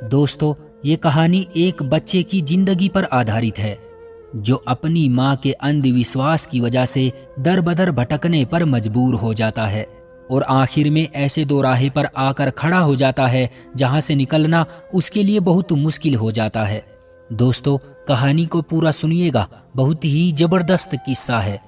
दोस्तों, ये कहानी एक बच्चे की जिंदगी पर आधारित है जो अपनी माँ के अंधविश्वास की वजह से दर बदर भटकने पर मजबूर हो जाता है और आखिर में ऐसे दो राहे पर आकर खड़ा हो जाता है जहाँ से निकलना उसके लिए बहुत मुश्किल हो जाता है। दोस्तों, कहानी को पूरा सुनिएगा, बहुत ही जबरदस्त किस्सा है।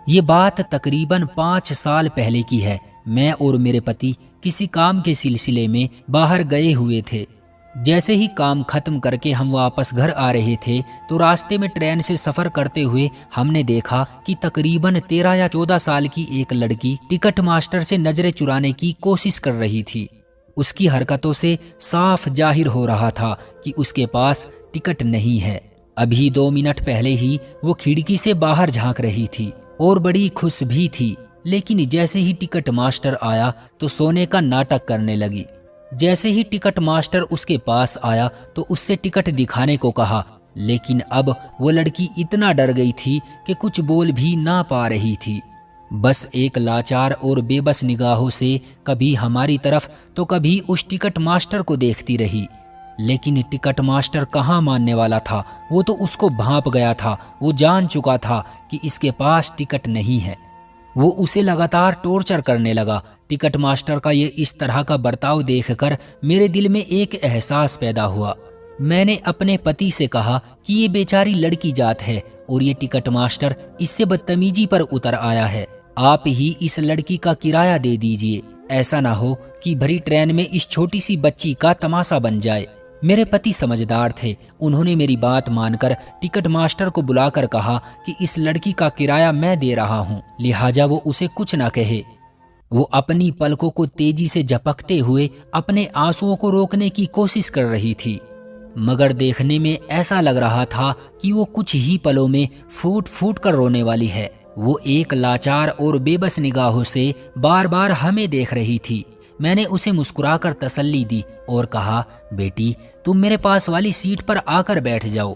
ये बात तकरीबन 5 साल पहले की है। मैं और मेरे पति किसी काम के सिलसिले में बाहर गए हुए थे। जैसे ही काम खत्म करके हम वापस घर आ रहे थे तो रास्ते में ट्रेन से सफ़र करते हुए हमने देखा कि तकरीबन 13 या 14 साल की एक लड़की टिकट मास्टर से नजरें चुराने की कोशिश कर रही थी। उसकी हरकतों से साफ जाहिर हो रहा था कि उसके पास टिकट नहीं है। अभी 2 मिनट पहले ही वो खिड़की से बाहर झांक रही थी और बड़ी खुश भी थी, लेकिन जैसे ही टिकट मास्टर आया तो सोने का नाटक करने लगी। जैसे ही टिकट मास्टर उसके पास आया तो उससे टिकट दिखाने को कहा, लेकिन अब वो लड़की इतना डर गई थी कि कुछ बोल भी ना पा रही थी। बस एक लाचार और बेबस निगाहों से कभी हमारी तरफ तो कभी उस टिकट मास्टर को देखती रही। लेकिन टिकट मास्टर कहाँ मानने वाला था। वो तो उसको भांप गया था। वो जान चुका था कि इसके पास टिकट नहीं है। वो उसे लगातार टॉर्चर करने लगा। टिकट मास्टर का ये इस तरह का बर्ताव देखकर मेरे दिल में एक एहसास पैदा हुआ। मैंने अपने पति से कहा कि ये बेचारी लड़की जात है और ये टिकट मास्टर इससे बदतमीजी पर उतर आया है। आप ही इस लड़की का किराया दे दीजिए, ऐसा ना हो कि भरी ट्रेन में इस छोटी सी बच्ची का तमाशा बन जाए। मेरे पति समझदार थे। उन्होंने मेरी बात मानकर टिकट मास्टर को बुलाकर कहा कि इस लड़की का किराया मैं दे रहा हूँ, लिहाजा वो उसे कुछ ना कहे। वो अपनी पलकों को तेजी से झपकते हुए अपने आंसुओं को रोकने की कोशिश कर रही थी, मगर देखने में ऐसा लग रहा था कि वो कुछ ही पलों में फूट फूट कर रोने वाली है। वो एक लाचार और बेबस निगाहों से बार बार हमें देख रही थी। मैंने उसे मुस्कुराकर तसल्ली दी और कहा, बेटी तुम मेरे पास वाली सीट पर आकर बैठ जाओ।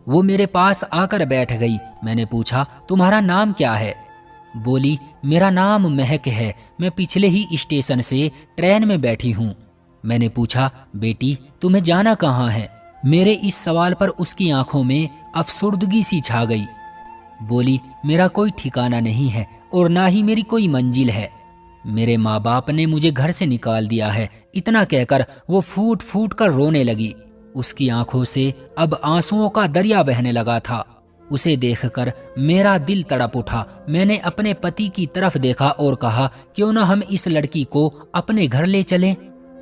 वो मेरे पास आकर बैठ गई। मैंने पूछा, तुम्हारा नाम क्या है? बोली, मेरा नाम महक है, मैं पिछले ही स्टेशन से ट्रेन में बैठी हूँ। मैंने पूछा, बेटी तुम्हें जाना कहाँ है? मेरे इस सवाल पर उसकी आंखों में अफसुर्दगी सी छा गई। बोली, मेरा कोई ठिकाना नहीं है और ना ही मेरी कोई मंजिल है। मेरे माँ बाप ने मुझे घर से निकाल दिया है। इतना कहकर वो फूट फूट कर रोने लगी। उसकी आंखों से अब आंसुओं का दरिया बहने लगा था। उसे देखकर मेरा दिल तड़प उठा। मैंने अपने पति की तरफ देखा और कहा, क्यों ना हम इस लड़की को अपने घर ले चलें?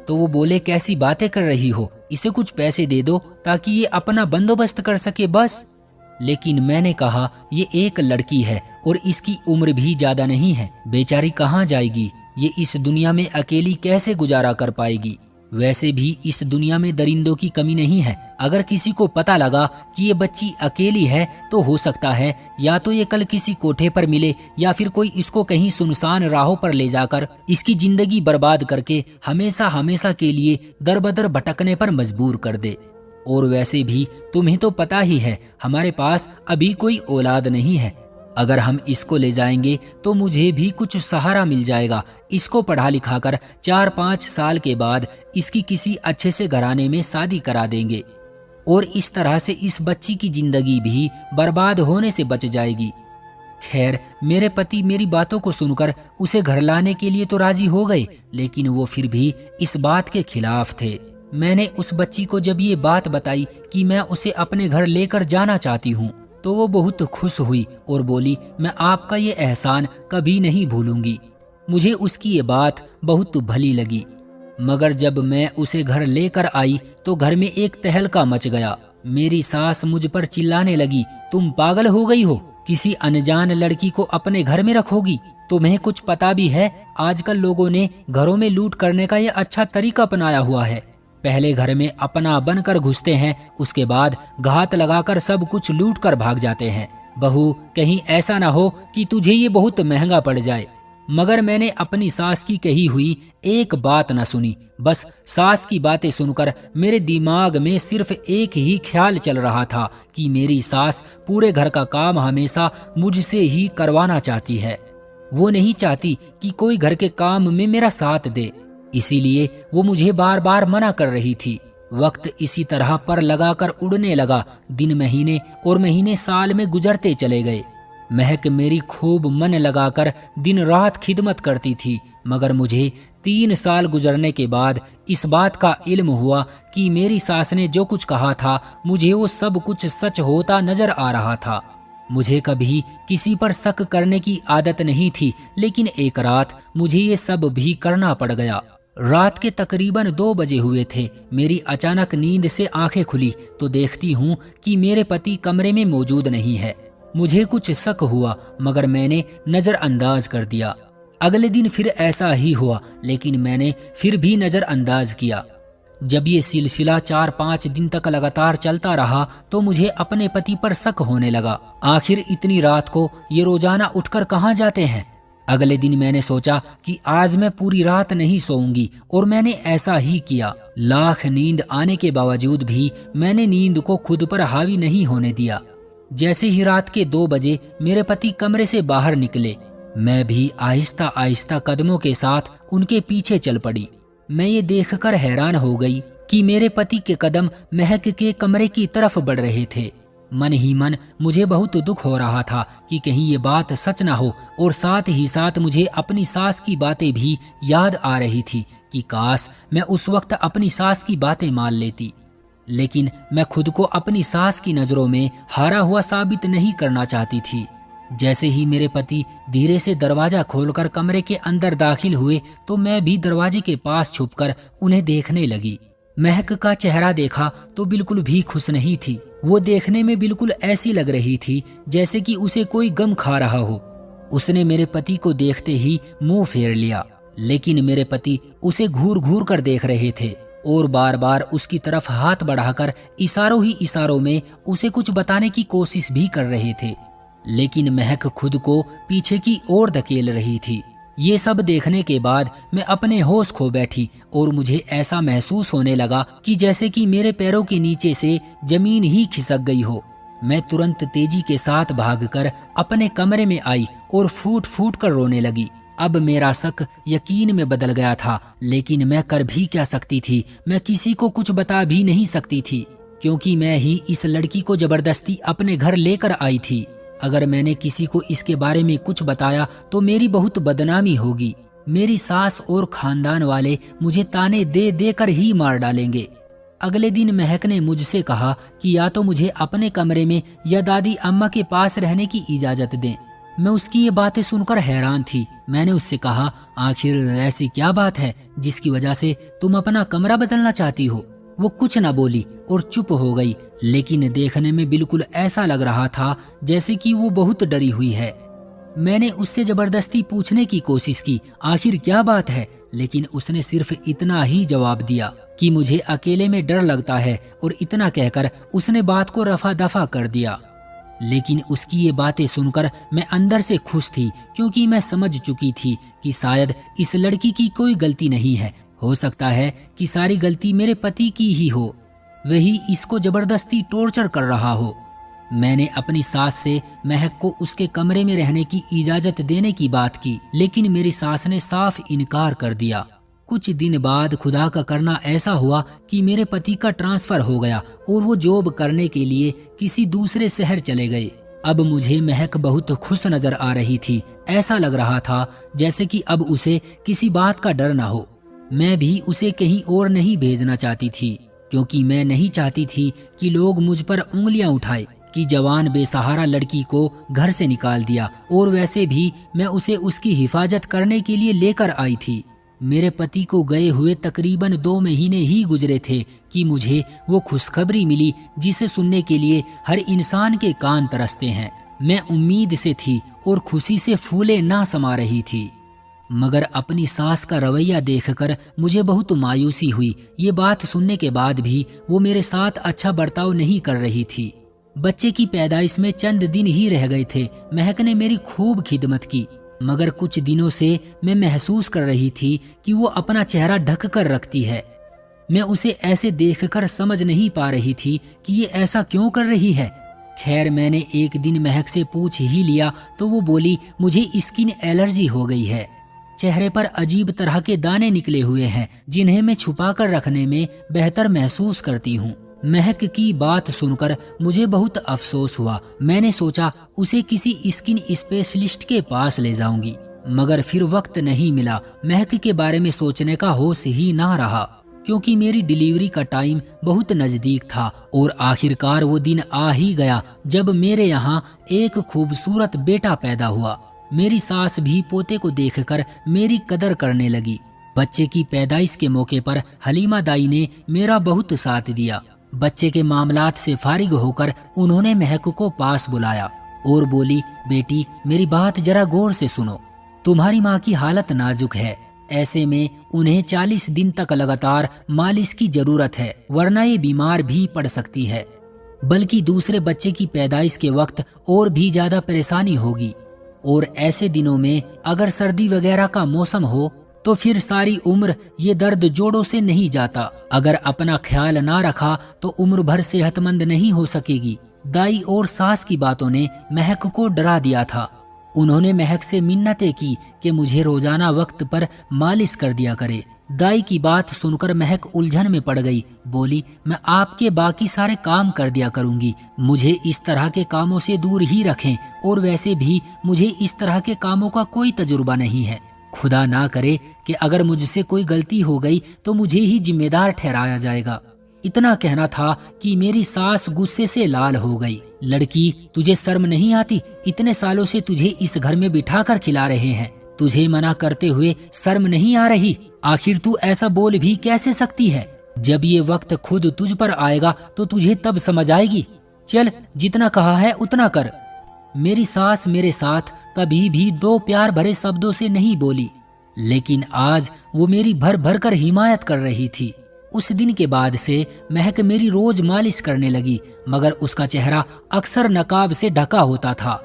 तो वो बोले, कैसी बातें कर रही हो, इसे कुछ पैसे दे दो ताकि ये अपना बंदोबस्त कर सके बस। लेकिन मैंने कहा, ये एक लड़की है और इसकी उम्र भी ज्यादा नहीं है। बेचारी कहाँ जाएगी? ये इस दुनिया में अकेली कैसे गुजारा कर पाएगी? वैसे भी इस दुनिया में दरिंदों की कमी नहीं है। अगर किसी को पता लगा कि ये बच्ची अकेली है तो हो सकता है या तो ये कल किसी कोठे पर मिले या फिर कोई इसको कहीं सुनसान राहों पर ले जाकर इसकी जिंदगी बर्बाद करके हमेशा हमेशा के लिए दर बदर भटकने पर मजबूर कर दे। और वैसे भी तुम्हें तो पता ही है, हमारे पास अभी कोई औलाद नहीं है। अगर हम इसको ले जाएंगे तो मुझे भी कुछ सहारा मिल जाएगा। इसको पढ़ा लिखा कर 4-5 साल के बाद इसकी किसी अच्छे से घराने में शादी करा देंगे और इस तरह से इस बच्ची की जिंदगी भी बर्बाद होने से बच जाएगी। खैर, मेरे पति मेरी बातों को सुनकर उसे घर लाने के लिए तो राजी हो गए, लेकिन वो फिर भी इस बात के खिलाफ थे। मैंने उस बच्ची को जब ये बात बताई कि मैं उसे अपने घर लेकर जाना चाहती हूँ तो वो बहुत खुश हुई और बोली, मैं आपका ये एहसान कभी नहीं भूलूंगी। मुझे उसकी ये बात बहुत भली लगी। मगर जब मैं उसे घर लेकर आई तो घर में एक तहलका मच गया। मेरी सास मुझ पर चिल्लाने लगी, तुम पागल हो गई हो? किसी अनजान लड़की को अपने घर में रखोगी? तुम्हें कुछ पता भी है, आजकल लोगों ने घरों में लूट करने का ये अच्छा तरीका अपनाया हुआ है। पहले घर में अपना बनकर घुसते हैं, उसके बाद घात लगाकर सब कुछ लूट कर भाग जाते हैं। बहू, कहीं ऐसा ना हो कि तुझे ये बहुत महंगा पड़ जाए। मगर मैंने अपनी सास की कही हुई एक बात न सुनी। बस सास की बातें सुनकर मेरे दिमाग में सिर्फ एक ही ख्याल चल रहा था कि मेरी सास पूरे घर का काम हमेशा मुझसे ही करवाना चाहती है। वो नहीं चाहती कि कोई घर के काम में मेरा साथ दे। इसीलिए वो मुझे बार बार मना कर रही थी। वक्त इसी तरह पर लगाकर उड़ने लगा। दिन महीने और महीने साल में गुजरते चले गए। महक मेरी खूब मन लगाकर दिन रात खिदमत करती थी, मगर मुझे 3 साल गुजरने के बाद इस बात का इल्म हुआ कि मेरी सास ने जो कुछ कहा था मुझे वो सब कुछ सच होता नजर आ रहा था। मुझे कभी किसी पर शक करने की आदत नहीं थी, लेकिन एक रात मुझे ये सब भी करना पड़ गया। रात के तकरीबन 2 बजे हुए थे। मेरी अचानक नींद से आंखें खुली तो देखती हूँ कि मेरे पति कमरे में मौजूद नहीं है। मुझे कुछ शक हुआ, मगर मैंने नजरअंदाज कर दिया। अगले दिन फिर ऐसा ही हुआ, लेकिन मैंने फिर भी नजरअंदाज किया। जब ये सिलसिला 4-5 दिन तक लगातार चलता रहा तो मुझे अपने पति पर शक होने लगा। आखिर इतनी रात को ये रोजाना उठकर कहाँ जाते हैं। अगले दिन मैंने सोचा कि आज मैं पूरी रात नहीं सोऊंगी, और मैंने ऐसा ही किया। लाख नींद आने के बावजूद भी मैंने नींद को खुद पर हावी नहीं होने दिया। जैसे ही रात के 2 बजे मेरे पति कमरे से बाहर निकले, मैं भी आहिस्ता आहिस्ता कदमों के साथ उनके पीछे चल पड़ी। मैं ये देखकर हैरान हो गई कि मेरे पति के कदम महक के कमरे की तरफ बढ़ रहे थे। मन ही मन मुझे बहुत दुख हो रहा था कि कहीं ये बात सच ना हो, और साथ ही साथ मुझे अपनी सास की बातें भी याद आ रही थी कि काश मैं उस वक्त अपनी सास की बातें मान लेती। लेकिन मैं खुद को अपनी सास की नज़रों में हारा हुआ साबित नहीं करना चाहती थी। जैसे ही मेरे पति धीरे से दरवाजा खोलकर कमरे के अंदर दाखिल हुए तो मैं भी दरवाजे के पास छुपकर उन्हें देखने लगी। महक का चेहरा देखा तो बिल्कुल भी खुश नहीं थी। वो देखने में बिल्कुल ऐसी लग रही थी जैसे कि उसे कोई गम खा रहा हो। उसने मेरे पति को देखते ही मुंह फेर लिया, लेकिन मेरे पति उसे घूर घूर कर देख रहे थे और बार बार उसकी तरफ हाथ बढ़ाकर इशारों ही इशारों में उसे कुछ बताने की कोशिश भी कर रहे थे। लेकिन महक खुद को पीछे की ओर धकेल रही थी। ये सब देखने के बाद मैं अपने होश खो बैठी और मुझे ऐसा महसूस होने लगा कि जैसे कि मेरे पैरों के नीचे से जमीन ही खिसक गई हो। मैं तुरंत तेजी के साथ भागकर अपने कमरे में आई और फूट फूट कर रोने लगी। अब मेरा शक यकीन में बदल गया था, लेकिन मैं कर भी क्या सकती थी। मैं किसी को कुछ बता भी नहीं सकती थी, क्योंकि मैं ही इस लड़की को जबरदस्ती अपने घर लेकर आई थी। अगर मैंने किसी को इसके बारे में कुछ बताया तो मेरी बहुत बदनामी होगी। मेरी सास और खानदान वाले मुझे ताने दे दे कर ही मार डालेंगे। अगले दिन महक ने मुझसे कहा कि या तो मुझे अपने कमरे में या दादी अम्मा के पास रहने की इजाजत दें। मैं उसकी ये बातें सुनकर हैरान थी। मैंने उससे कहा, आखिर ऐसी क्या बात है जिसकी वजह से तुम अपना कमरा बदलना चाहती हो। वो कुछ न बोली और चुप हो गई, लेकिन देखने में बिल्कुल ऐसा लग रहा था जैसे कि वो बहुत डरी हुई है। मैंने उससे जबरदस्ती पूछने की कोशिश की, आखिर क्या बात है, लेकिन उसने सिर्फ इतना ही जवाब दिया कि मुझे अकेले में डर लगता है, और इतना कहकर उसने बात को रफा दफा कर दिया। लेकिन उसकी ये बातें सुनकर मैं अंदर से खुश थी, क्योंकि मैं समझ चुकी थी कि शायद इस लड़की की कोई गलती नहीं है। हो सकता है कि सारी गलती मेरे पति की ही हो, वही इसको जबरदस्ती टॉर्चर कर रहा हो। मैंने अपनी सास से महक को उसके कमरे में रहने की इजाजत देने की बात की, लेकिन मेरी सास ने साफ इनकार कर दिया। कुछ दिन बाद खुदा का करना ऐसा हुआ कि मेरे पति का ट्रांसफर हो गया और वो जॉब करने के लिए किसी दूसरे शहर चले गए। अब मुझे महक बहुत खुश नजर आ रही थी। ऐसा लग रहा था जैसे कि अब उसे किसी बात का डर ना हो। मैं भी उसे कहीं और नहीं भेजना चाहती थी, क्योंकि मैं नहीं चाहती थी कि लोग मुझ पर उंगलियां उठाए कि जवान बेसहारा लड़की को घर से निकाल दिया, और वैसे भी मैं उसे उसकी हिफाजत करने के लिए लेकर आई थी। मेरे पति को गए हुए तकरीबन 2 महीने ही गुजरे थे कि मुझे वो खुशखबरी मिली जिसे सुनने के लिए हर इंसान के कान तरसते हैं। मैं उम्मीद से थी और खुशी से फूले ना समा रही थी, मगर अपनी सास का रवैया देखकर मुझे बहुत मायूसी हुई। ये बात सुनने के बाद भी वो मेरे साथ अच्छा बर्ताव नहीं कर रही थी। बच्चे की पैदाइश में चंद दिन ही रह गए थे। महक ने मेरी खूब खिदमत की, मगर कुछ दिनों से मैं महसूस कर रही थी कि वो अपना चेहरा ढक कर रखती है। मैं उसे ऐसे देखकर समझ नहीं पा रही थी कि ये ऐसा क्यों कर रही है। खैर, मैंने एक दिन महक से पूछ ही लिया तो वो बोली, मुझे स्किन एलर्जी हो गई है। चेहरे पर अजीब तरह के दाने निकले हुए हैं जिन्हें मैं छुपाकर रखने में बेहतर महसूस करती हूँ। महक की बात सुनकर मुझे बहुत अफसोस हुआ। मैंने सोचा उसे किसी स्किन स्पेशलिस्ट के पास ले जाऊंगी, मगर फिर वक्त नहीं मिला। महक के बारे में सोचने का होश ही ना रहा, क्योंकि मेरी डिलीवरी का टाइम बहुत नजदीक था और आखिरकार वो दिन आ ही गया जब मेरे यहाँ एक खूबसूरत बेटा पैदा हुआ। मेरी सास भी पोते को देखकर मेरी कदर करने लगी। बच्चे की पैदाइश के मौके पर हलीमा दाई ने मेरा बहुत साथ दिया। बच्चे के मामलात से फारिग होकर उन्होंने महक को पास बुलाया और बोली, बेटी मेरी बात जरा गौर से सुनो। तुम्हारी माँ की हालत नाजुक है, ऐसे में उन्हें 40 दिन तक लगातार मालिश की जरूरत है, वरना ये बीमार भी पड़ सकती है। बल्कि दूसरे बच्चे की पैदाइश के वक्त और भी ज्यादा परेशानी होगी। और ऐसे दिनों में अगर सर्दी वगैरह का मौसम हो तो फिर सारी उम्र ये दर्द जोड़ों से नहीं जाता। अगर अपना ख्याल ना रखा तो उम्र भर सेहतमंद नहीं हो सकेगी। दाई और सास की बातों ने महक को डरा दिया था। उन्होंने महक से मिन्नतें की कि मुझे रोजाना वक्त पर मालिश कर दिया करे। दाई की बात सुनकर महक उलझन में पड़ गई। बोली, मैं आपके बाकी सारे काम कर दिया करूंगी, मुझे इस तरह के कामों से दूर ही रखें, और वैसे भी मुझे इस तरह के कामों का कोई तजुर्बा नहीं है। खुदा ना करे कि अगर मुझसे कोई गलती हो गई तो मुझे ही जिम्मेदार ठहराया जाएगा। इतना कहना था कि मेरी सास गुस्से से लाल हो गई। लड़की, तुझे शर्म नहीं आती? इतने सालों से तुझे इस घर में बिठाकर खिला रहे हैं, तुझे मना करते हुए शर्म नहीं आ रही? आखिर तू ऐसा बोल भी कैसे सकती है? जब ये वक्त खुद तुझ पर आएगा तो तुझे तब समझ आएगी। चल, जितना कहा है उतना कर। मेरी सास मेरे साथ कभी भी दो प्यार भरे शब्दों से नहीं बोली, लेकिन आज वो मेरी भर भर कर हिमायत कर रही थी। उस दिन के बाद से महक मेरी रोज मालिश करने लगी, मगर उसका चेहरा अक्सर नकाब से ढका होता था।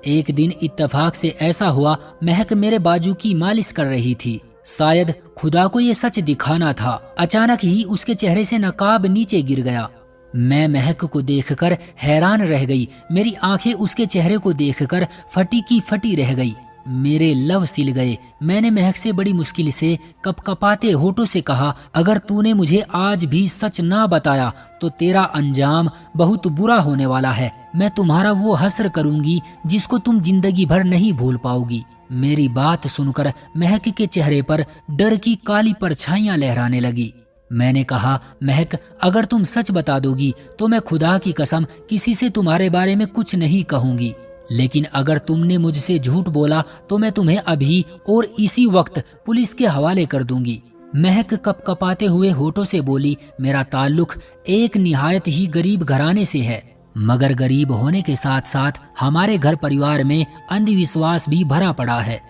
एक दिन इत्तेफाक से ऐसा हुआ, महक मेरे बाजू की मालिश कर रही थी। शायद खुदा को ये सच दिखाना था। अचानक ही उसके चेहरे से नकाब नीचे गिर गया। मैं महक को देखकर हैरान रह गई। मेरी आंखें उसके चेहरे को देखकर फटी की फटी रह गई। मेरे लव सिल गए। मैंने महक से बड़ी मुश्किल से कपकपाते होठों से कहा, अगर तूने मुझे आज भी सच ना बताया तो तेरा अंजाम बहुत बुरा होने वाला है। मैं तुम्हारा वो हस्र करूंगी जिसको तुम जिंदगी भर नहीं भूल पाओगी। मेरी बात सुनकर महक के चेहरे पर डर की काली परछाइयां लहराने लगी। मैंने कहा, महक, अगर तुम सच बता दोगी तो मैं खुदा की कसम किसी से तुम्हारे बारे में कुछ नहीं कहूंगी, लेकिन अगर तुमने मुझसे झूठ बोला तो मैं तुम्हें अभी और इसी वक्त पुलिस के हवाले कर दूंगी। महक कपकपाते हुए होठों से बोली, मेरा ताल्लुक एक निहायत ही गरीब घराने से है, मगर गरीब होने के साथ साथ हमारे घर परिवार में अंधविश्वास भी भरा पड़ा है।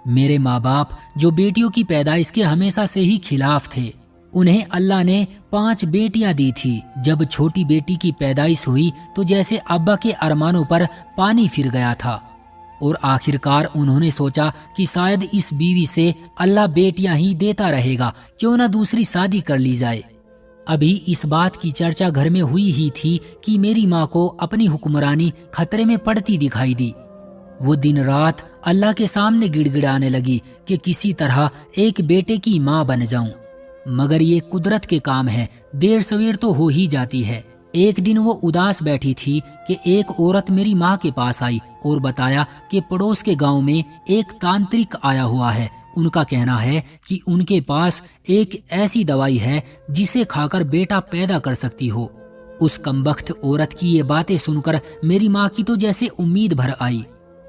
मेरे माँ बाप, जो बेटियों की पैदाइश के हमेशा से ही खिलाफ थे, उन्हें अल्लाह ने 5 बेटियां दी थी। जब छोटी बेटी की पैदाइश हुई तो जैसे अब्बा के अरमानों पर पानी फिर गया था, और आखिरकार उन्होंने सोचा कि शायद इस बीवी से अल्लाह बेटियां ही देता रहेगा, क्यों ना दूसरी शादी कर ली जाए। अभी इस बात की चर्चा घर में हुई ही थी कि मेरी माँ को अपनी हुक्मरानी खतरे में पड़ती दिखाई दी। वो दिन रात अल्लाह के सामने गिड़गिड़ाने लगी कि किसी तरह एक बेटे की माँ बन जाऊं, मगर ये कुदरत के काम है, देर सवेर तो हो ही जाती है। एक दिन वो उदास बैठी थी कि एक औरत मेरी माँ के पास आई और बताया कि पड़ोस के गांव में एक तांत्रिक आया हुआ है। उनका कहना है कि उनके पास एक ऐसी दवाई है जिसे खाकर बेटा पैदा कर सकती हो। उस कमबख्त औरत की ये बातें सुनकर मेरी माँ की तो जैसे उम्मीद भर आई।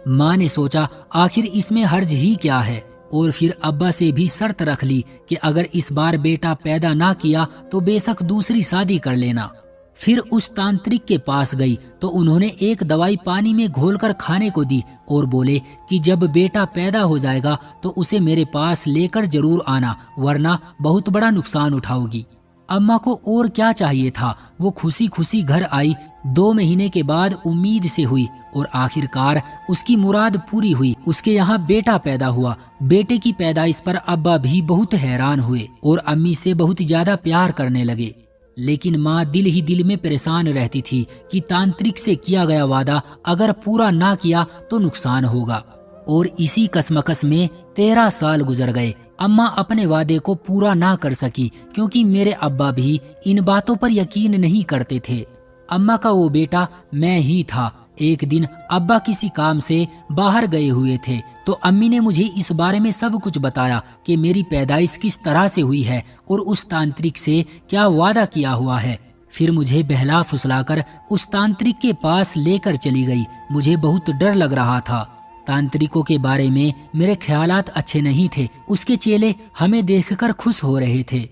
माँ ने सोचा, आखिर इसमें हर्ज ही क्या है, और फिर अब्बा से भी शर्त रख ली कि अगर इस बार बेटा पैदा ना किया तो बेशक दूसरी शादी कर लेना। फिर उस तांत्रिक के पास गई तो उन्होंने एक दवाई पानी में घोलकर खाने को दी और बोले कि जब बेटा पैदा हो जाएगा तो उसे मेरे पास लेकर जरूर आना, वरना बहुत बड़ा नुकसान उठाओगी। अम्मा को और क्या चाहिए था, वो खुशी खुशी घर आई। 2 महीने के बाद उम्मीद से हुई और आखिरकार उसकी मुराद पूरी हुई। उसके यहाँ बेटा पैदा हुआ। बेटे की पैदाइश पर अब्बा भी बहुत हैरान हुए और अम्मी से बहुत ज्यादा प्यार करने लगे, लेकिन माँ दिल ही दिल में परेशान रहती थी कि तांत्रिक से किया गया वादा अगर पूरा ना किया तो नुकसान होगा। और इसी कसमकस में 13 साल गुजर गए। अम्मा अपने वादे को पूरा ना कर सकी क्योंकि मेरे अब्बा भी इन बातों पर यकीन नहीं करते थे। अम्मा का वो बेटा मैं ही था। एक दिन अब्बा किसी काम से बाहर गए हुए थे तो अम्मी ने मुझे इस बारे में सब कुछ बताया कि मेरी पैदाइश किस तरह से हुई है और उस तांत्रिक से क्या वादा किया हुआ है। फिर मुझे बहला फुसलाकर उस तांत्रिक के पास लेकर चली गई। मुझे बहुत डर लग रहा था। तांत्रिकों के बारे में मेरे ख्यालात अच्छे नहीं थे। उसके चेले हमें देखकर खुश हो रहे थे।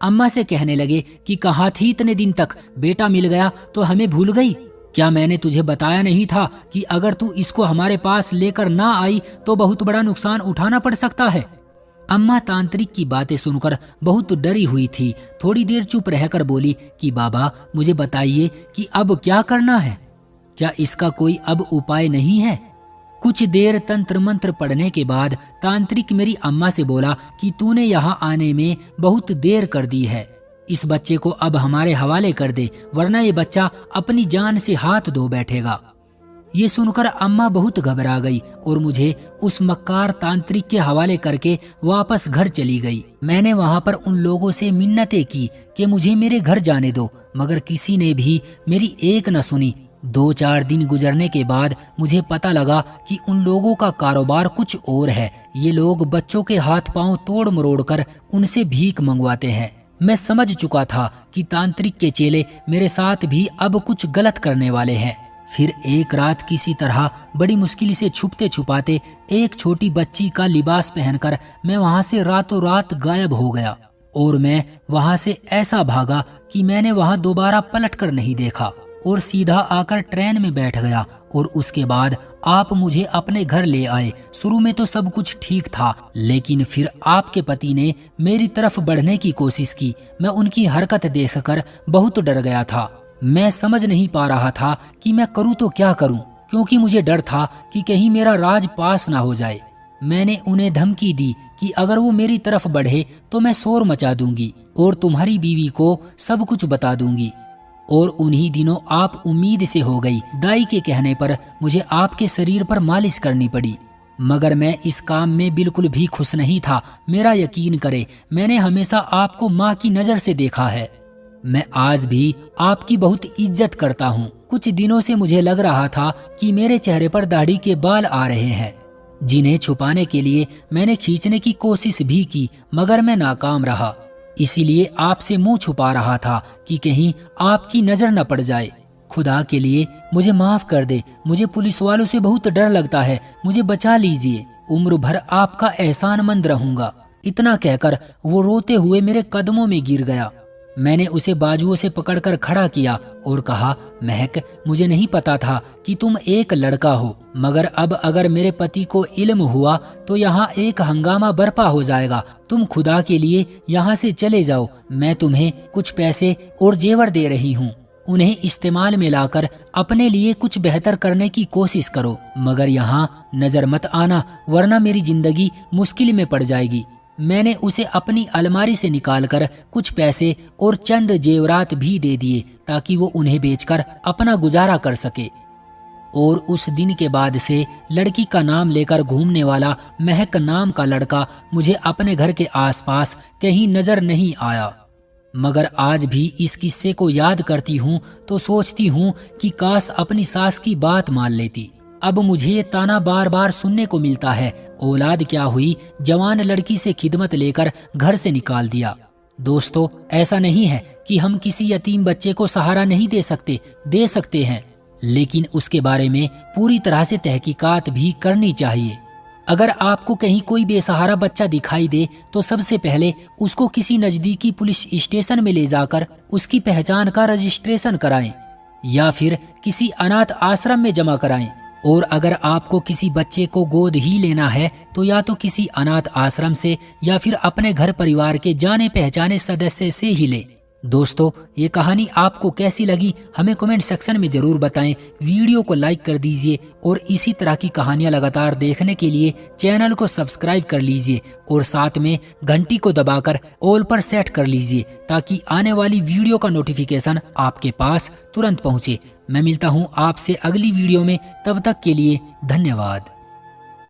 अम्मा से कहने लगे कि कहाँ थी इतने दिन तक, बेटा मिल गया तो हमें भूल गई। क्या मैंने तुझे बताया नहीं था कि अगर तू इसको हमारे पास लेकर ना आई तो बहुत बड़ा नुकसान उठाना पड़ सकता है। अम्मा तांत्रिक की बातें सुनकर बहुत डरी हुई थी। थोड़ी देर चुप रहकर बोली कि बाबा मुझे बताइए कि अब क्या करना है, क्या इसका कोई अब उपाय नहीं है। कुछ देर तंत्र मंत्र पढ़ने के बाद तांत्रिक मेरी अम्मा से बोला कि तूने यहाँ आने में बहुत देर कर दी है। इस बच्चे को अब हमारे हवाले कर दे वरना ये बच्चा अपनी जान से हाथ धो बैठेगा। ये सुनकर अम्मा बहुत घबरा गई और मुझे उस मक्कार तांत्रिक के हवाले करके वापस घर चली गई। मैंने वहां पर उन लोगों से मिन्नतें की कि मुझे मेरे घर जाने दो, मगर किसी ने भी मेरी एक न सुनी। 2-4 दिन गुजरने के बाद मुझे पता लगा कि उन लोगों का कारोबार कुछ और है। ये लोग बच्चों के हाथ पांव तोड़ मरोड़ कर उनसे भीख मंगवाते हैं। मैं समझ चुका था कि तांत्रिक के चेले मेरे साथ भी अब कुछ गलत करने वाले हैं। फिर एक रात किसी तरह बड़ी मुश्किल से छुपते छुपाते एक छोटी बच्ची का लिबास पहनकर मैं वहां से रातों रात गायब हो गया और मैं वहां से ऐसा भागा कि मैंने वहां दोबारा पलट कर नहीं देखा और सीधा आकर ट्रेन में बैठ गया। और उसके बाद आप मुझे अपने घर ले आए। शुरू में तो सब कुछ ठीक था, लेकिन फिर आपके पति ने मेरी तरफ बढ़ने की कोशिश की। मैं उनकी हरकत देखकर बहुत डर गया था। मैं समझ नहीं पा रहा था कि मैं करूं तो क्या करूं, क्योंकि मुझे डर था कि कहीं मेरा राज पास ना हो जाए। मैंने उन्हें धमकी दी कि अगर वो मेरी तरफ बढ़े तो मैं शोर मचा दूंगी और तुम्हारी बीवी को सब कुछ बता दूंगी। और उन्हीं दिनों आप उम्मीद से हो गई। दाई के कहने पर मुझे आपके शरीर पर मालिश करनी पड़ी, मगर मैं इस काम में बिल्कुल भी खुश नहीं था। मेरा यकीन करे, मैंने हमेशा आपको माँ की नजर से देखा है। मैं आज भी आपकी बहुत इज्जत करता हूँ। कुछ दिनों से मुझे लग रहा था कि मेरे चेहरे पर दाढ़ी के बाल आ रहे हैं, जिन्हें छुपाने के लिए मैंने खींचने की कोशिश भी की, मगर मैं नाकाम रहा। इसीलिए आपसे मुंह छुपा रहा था कि कहीं आपकी नजर न पड़ जाए। खुदा के लिए मुझे माफ कर दे, मुझे पुलिस वालों से बहुत डर लगता है, मुझे बचा लीजिए, उम्र भर आपका एहसानमंद रहूंगा। इतना कहकर वो रोते हुए मेरे कदमों में गिर गया। मैंने उसे बाजुओं से पकड़कर खड़ा किया और कहा, महक, मुझे नहीं पता था कि तुम एक लड़का हो, मगर अब अगर मेरे पति को इल्म हुआ तो यहाँ एक हंगामा बर्पा हो जाएगा। तुम खुदा के लिए यहाँ से चले जाओ। मैं तुम्हें कुछ पैसे और जेवर दे रही हूँ, उन्हें इस्तेमाल में लाकर अपने लिए कुछ बेहतर करने की कोशिश करो, मगर यहाँ नजर मत आना वरना मेरी जिंदगी मुश्किल में पड़ जाएगी। मैंने उसे अपनी अलमारी से निकालकर कुछ पैसे और चंद जेवरात भी दे दिए ताकि वो उन्हें बेचकर अपना गुजारा कर सके। और उस दिन के बाद से लड़की का नाम लेकर घूमने वाला महक नाम का लड़का मुझे अपने घर के आसपास कहीं नजर नहीं आया। मगर आज भी इस किस्से को याद करती हूँ तो सोचती हूँ कि काश अपनी सास की बात मान लेती। अब मुझे ये ताना बार बार सुनने को मिलता है, औलाद क्या हुई, जवान लड़की से खिदमत लेकर घर से निकाल दिया। दोस्तों, ऐसा नहीं है कि हम किसी यतीम बच्चे को सहारा नहीं दे सकते हैं, लेकिन उसके बारे में पूरी तरह से तहकीकात भी करनी चाहिए। अगर आपको कहीं कोई बेसहारा बच्चा दिखाई दे तो सबसे पहले उसको किसी नजदीकी पुलिस स्टेशन में ले जाकर उसकी पहचान का रजिस्ट्रेशन कराएं या फिर किसी अनाथ आश्रम में जमा कराएं। और अगर आपको किसी बच्चे को गोद ही लेना है तो या तो किसी अनाथ आश्रम से या फिर अपने घर परिवार के जाने पहचाने सदस्य से ही ले। दोस्तों, ये कहानी आपको कैसी लगी हमें कमेंट सेक्शन में जरूर बताएं। वीडियो को लाइक कर दीजिए और इसी तरह की कहानियां लगातार देखने के लिए चैनल को सब्सक्राइब कर लीजिए और साथ में घंटी को दबाकर ऑल पर सेट कर लीजिए ताकि आने वाली वीडियो का नोटिफिकेशन आपके पास तुरंत पहुंचे। मैं मिलता हूं आपसे अगली वीडियो में, तब तक के लिए धन्यवाद।